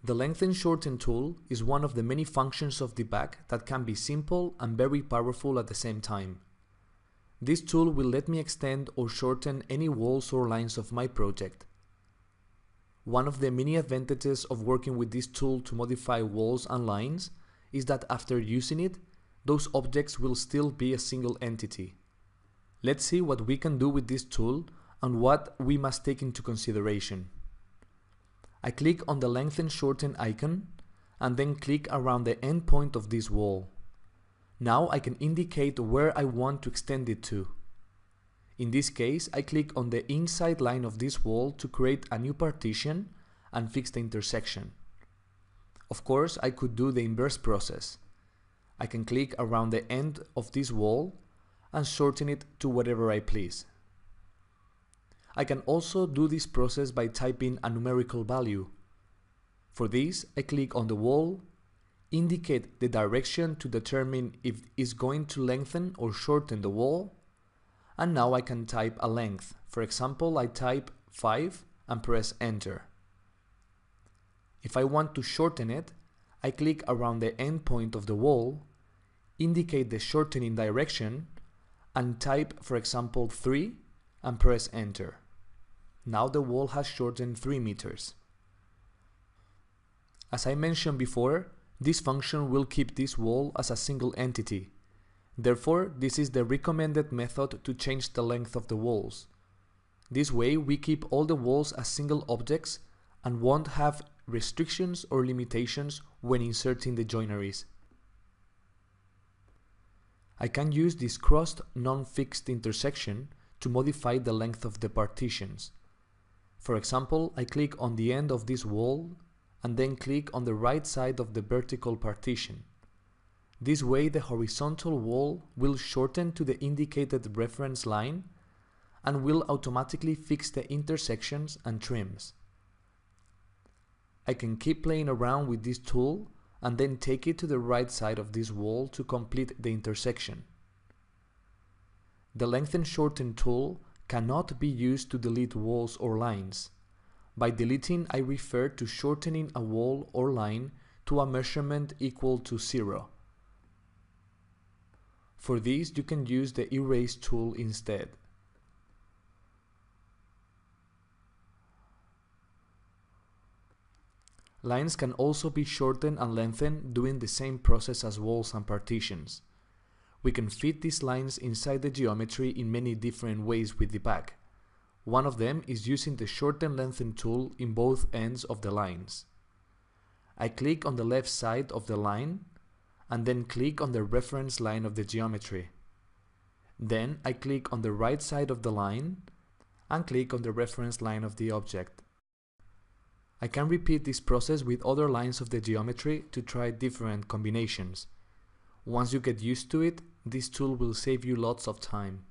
The Lengthen-Shorten tool is one of the many functions of Dibac that can be simple and very powerful at the same time. This tool will let me extend or shorten any walls or lines of my project. One of the many advantages of working with this tool to modify walls and lines is that after using it, those objects will still be a single entity. Let's see what we can do with this tool and what we must take into consideration. I click on the Lengthen-Shorten icon and then click around the endpoint of this wall. Now I can indicate where I want to extend it to. In this case, I click on the inside line of this wall to create a new partition and fix the intersection. Of course, I could do the inverse process. I can click around the end of this wall and shorten it to whatever I please. I can also do this process by typing a numerical value. For this, I click on the wall, indicate the direction to determine if it's going to lengthen or shorten the wall, and now I can type a length. For example, I type 5 and press enter. If I want to shorten it, I click around the endpoint of the wall, indicate the shortening direction, and type, for example, 3 and press enter. Now the wall has shortened 3 meters. As I mentioned before, this function will keep this wall as a single entity. Therefore, this is the recommended method to change the length of the walls. This way, we keep all the walls as single objects and won't have restrictions or limitations when inserting the joineries. I can use this crossed non-fixed intersection to modify the length of the partitions. For example, I click on the end of this wall and then click on the right side of the vertical partition. This way the horizontal wall will shorten to the indicated reference line and will automatically fix the intersections and trims. I can keep playing around with this tool and then take it to the right side of this wall to complete the intersection. The Lengthen-Shorten tool cannot be used to delete walls or lines. By deleting, I refer to shortening a wall or line to a measurement equal to 0. For this, you can use the erase tool instead. Lines can also be shortened and lengthened doing the same process as walls and partitions. We can fit these lines inside the geometry in many different ways with Dibac. One of them is using the Shorten Lengthen tool in both ends of the lines. I click on the left side of the line and then click on the reference line of the geometry. Then I click on the right side of the line and click on the reference line of the object. I can repeat this process with other lines of the geometry to try different combinations. Once you get used to it, this tool will save you lots of time.